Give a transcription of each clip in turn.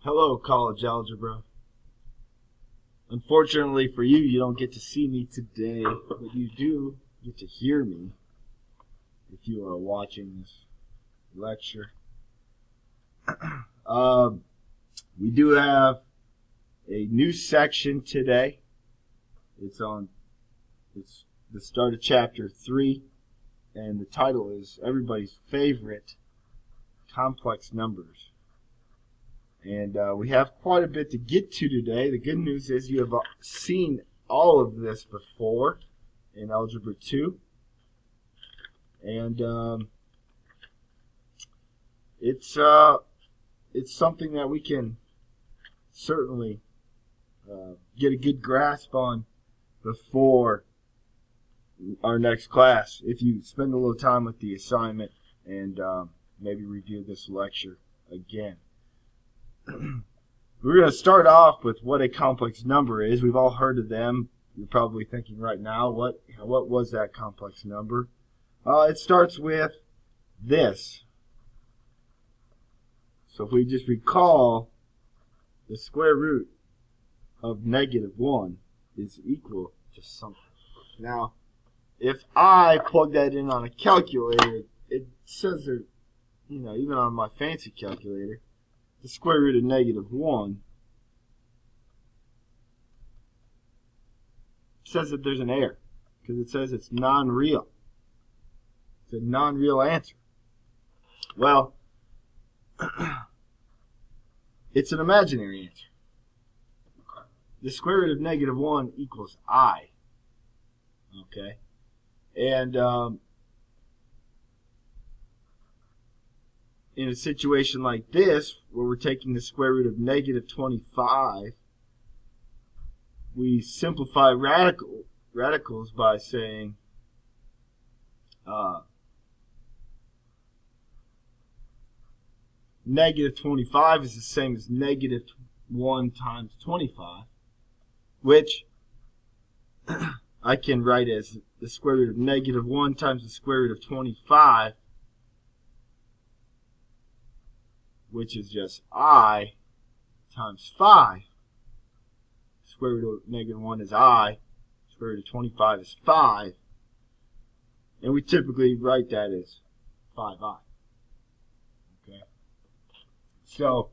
Hello, college algebra. Unfortunately for you, you don't get to see me today, but you do get to hear me if you are watching this lecture. We do have a new section today. It's the start of chapter 3, and the title is everybody's favorite complex numbers. And we have quite a bit to get to today. The good news is you have seen all of this before in Algebra 2. And it's something that we can certainly get a good grasp on before our next class if you spend a little time with the assignment and maybe review this lecture again. We're going to start off with what a complex number is. We've all heard of them. You're probably thinking right now, what was that complex number? It starts with this. So if we just recall, the square root of -1 is equal to something. Now, if I plug that in on a calculator, it says there, even on my fancy calculator, the square root of -1 says that there's an error because it says it's non-real. It's a non-real answer. Well, it's an imaginary answer. The square root of -1 equals I. Okay? And in a situation like this, where we're taking the square root of -25, we simplify radicals by saying -25 is the same as -1 times 25, which I can write as the square root of -1 times the square root of 25, which is just I times 5. Square root of -1 is I. Square root of 25 is 5. And we typically write that as 5i. Okay? So,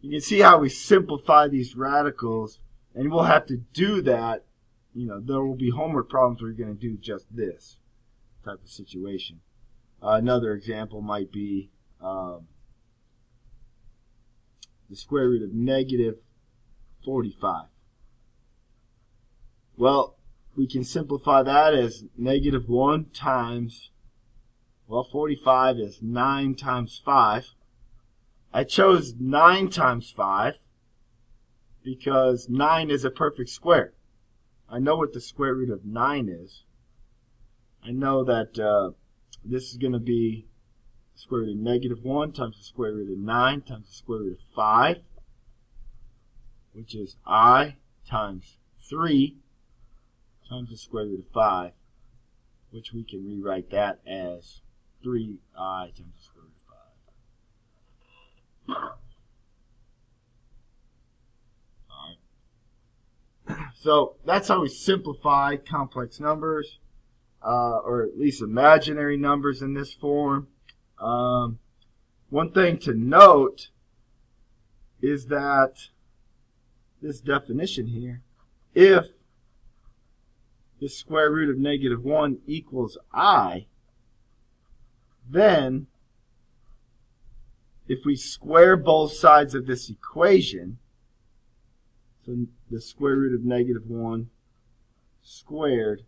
you can see how we simplify these radicals, and we'll have to do that. There will be homework problems where you're going to do just this type of situation. Another example might be the square root of -45. Well, we can simplify that as -1 times, 45 is 9 times 5. I chose 9 times 5 because 9 is a perfect square. I know what the square root of 9 is. I know that this is going to be the square root of -1 times the square root of 9 times the square root of 5, which is I times 3 times the square root of 5, which we can rewrite that as 3i times the square root of 5. All right. So that's how we simplify complex numbers, or at least imaginary numbers in this form. One thing to note is that this definition here, if the square root of -1 equals I, then if we square both sides of this equation, so the square root of -1 squared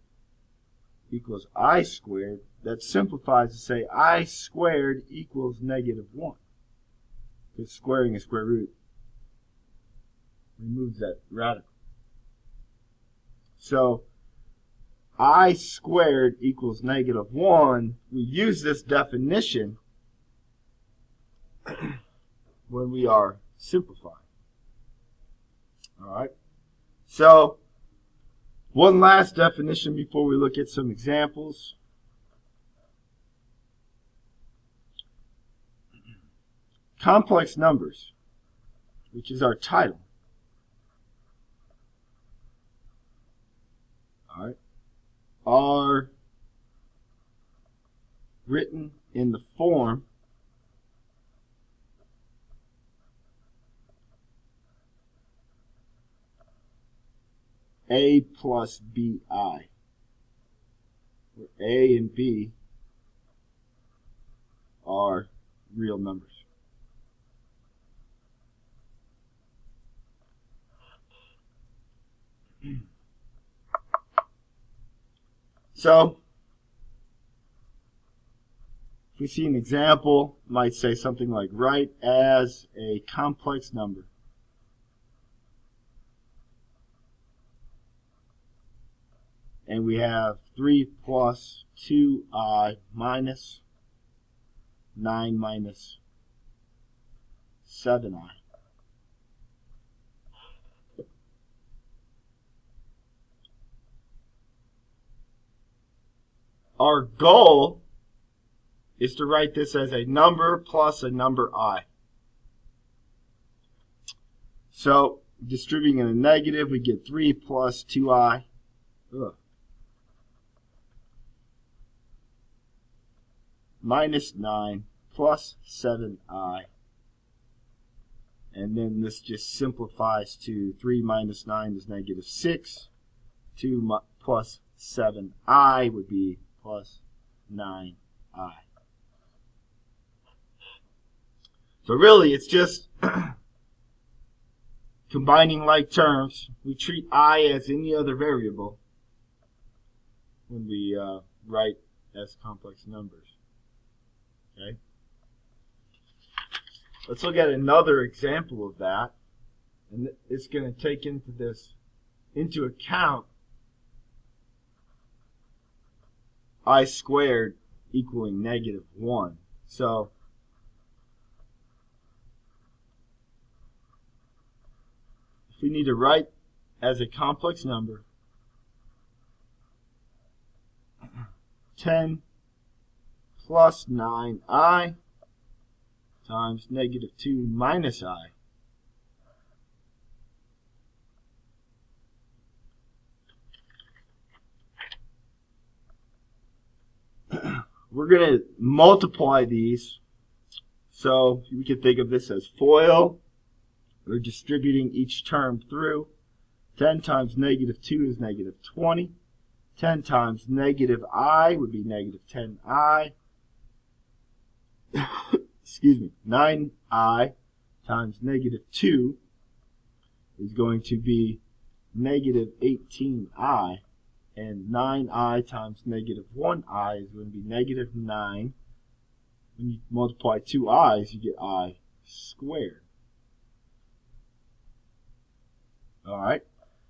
equals I squared, that simplifies to say I squared equals -1. Because squaring a square root removes that radical. So I squared equals -1. We use this definition when we are simplifying. All right. So one last definition before we look at some examples. Complex numbers which is our title, all right, are written in the form A plus BI, where A and B are real numbers. So, if we see an example, it might say something like, write as a complex number and we have 3 plus 2I minus 9 minus 7I. Our goal is to write this as a number plus a number I. So, distributing in a negative, we get 3 plus 2I. Minus 9 plus 7I. And then this just simplifies to 3 minus 9 is negative 6. 2 plus 7I would be plus 9I. So really, it's just combining like terms. We treat I as any other variable when we write as complex numbers. Okay. Let's look at another example of that, and it's going to take into account I squared equaling negative 1. So if we need to write as a complex number 10 plus 9I times negative 2 minus I. We're going to multiply these. So we can think of this as FOIL. We're distributing each term through. 10 times negative 2 is negative 20. 10 times negative I would be negative 10I. Excuse me. 9I times negative 2 is going to be negative 18I. And 9I times negative 1I is going to be negative 9. When you multiply two i's, you get I squared. All right.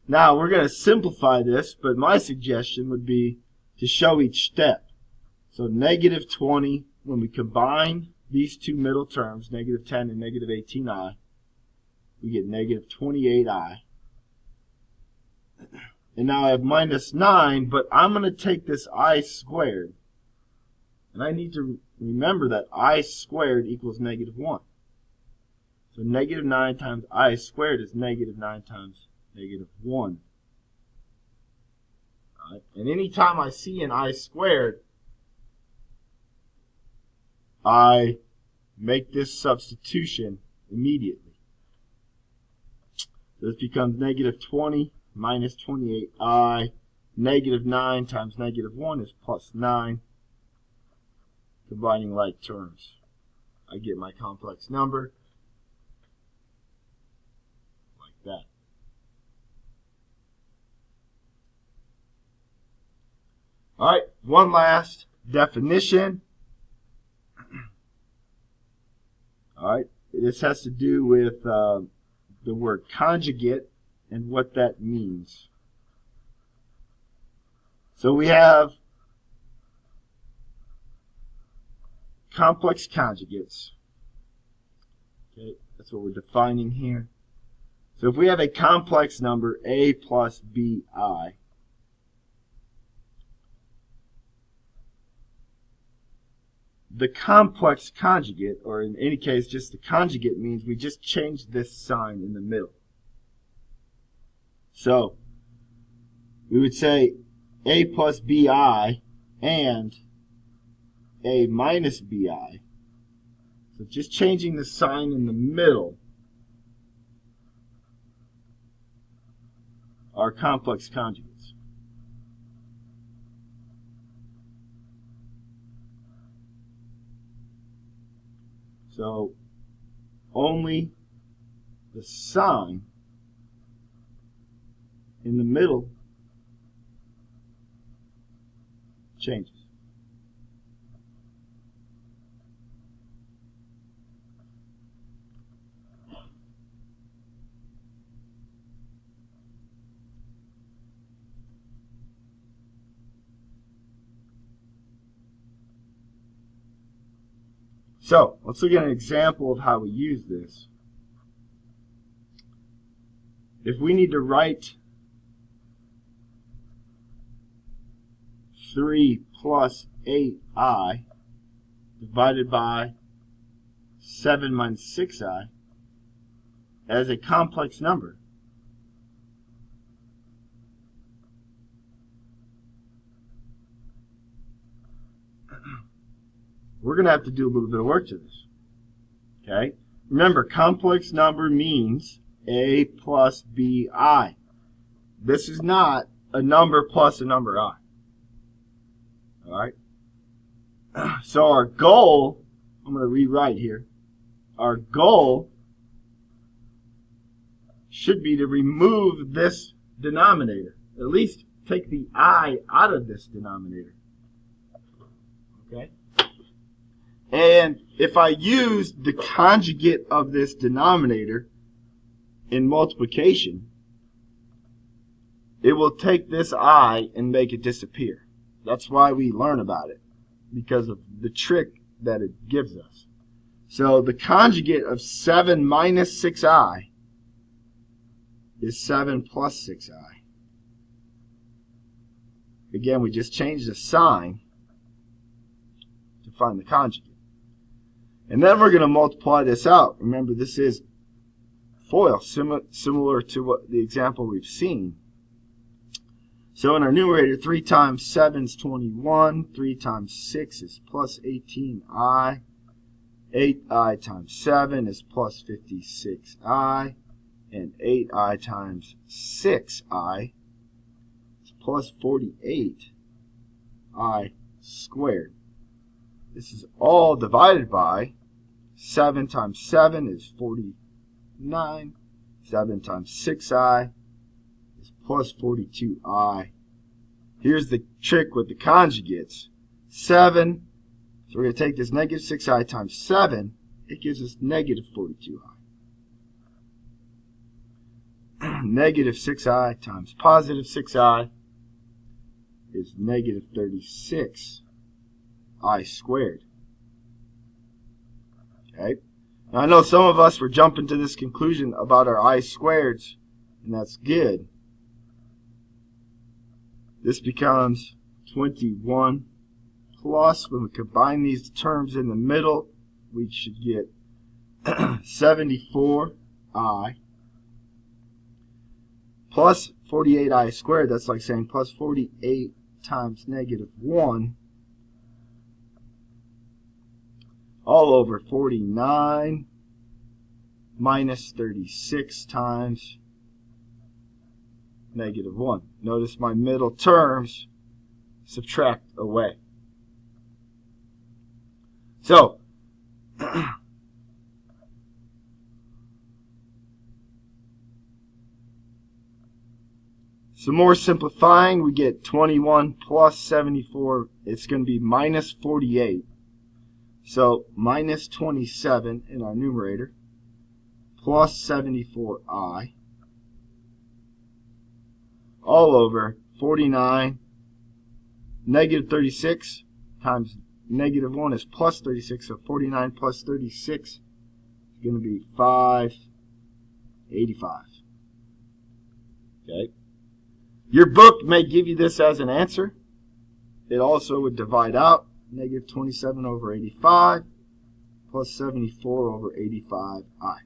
Now, we're going to simplify this, but my suggestion would be to show each step. So negative 20, when we combine these two middle terms, negative 10 and negative 18i, we get negative 28i. And now I have minus 9, but I'm going to take this I squared. And I need to remember that I squared equals negative 1. So negative 9 times I squared is negative 9 times negative 1. All right. And anytime I see an I squared, I make this substitution immediately. So this becomes negative 20 minus 28i. Negative 9 times negative 1 is plus 9. Combining like terms, I get my complex number like that. All right, one last definition. All right, this has to do with the word conjugate and what that means. So we have complex conjugates. Okay, that's what we're defining here. So if we have a complex number, A plus BI, the complex conjugate, or in any case just the conjugate, means we just change this sign in the middle. So we would say a plus bi and a minus bi. So just changing the sign in the middle are complex conjugates. So only the sign in the middle changes. So let's look at an example of how we use this. If we need to write 3 plus 8i divided by 7 minus 6i as a complex number, we're going to have to do a little bit of work to this. Okay? Remember, complex number means a plus bi. This is not a number plus a number I. All right? So our goal, I'm going to rewrite here. Our goal should be to remove this denominator. At least take the I out of this denominator. Okay? And if I use the conjugate of this denominator in multiplication, it will take this I and make it disappear. That's why we learn about it, because of the trick that it gives us. So the conjugate of 7 minus 6i is 7 plus 6i. Again, we just changed the sign to find the conjugate. And then we're going to multiply this out. Remember, this is FOIL, similar to what the example we've seen. So in our numerator, 3 times 7 is 21. 3 times 6 is plus 18i. 8i times 7 is plus 56i. And 8i times 6i is plus 48i squared. This is all divided by 7 times 7 is 49. 7 times 6i is plus 42i. Here's the trick with the conjugates. 7, so we're going to take this negative 6i times 7. It gives us negative 42i. Negative 6i times positive 6i is negative 36i squared. Okay? Now I know some of us were jumping to this conclusion about our I squareds, and that's good. This becomes 21 plus, when we combine these terms in the middle, we should get 74i plus 48i squared. That's like saying plus 48 times negative 1 all over 49 minus 36 times negative 1. Notice my middle terms subtract away. So, some more simplifying, we get 21 plus 74. It's going to be minus 48. So minus 27 in our numerator plus 74i all over 49. Negative 36 times negative 1 is plus 36. So 49 plus 36 is going to be 585. Okay. Your book may give you this as an answer. It also would divide out. negative 27 over 85 plus 74 over 85i.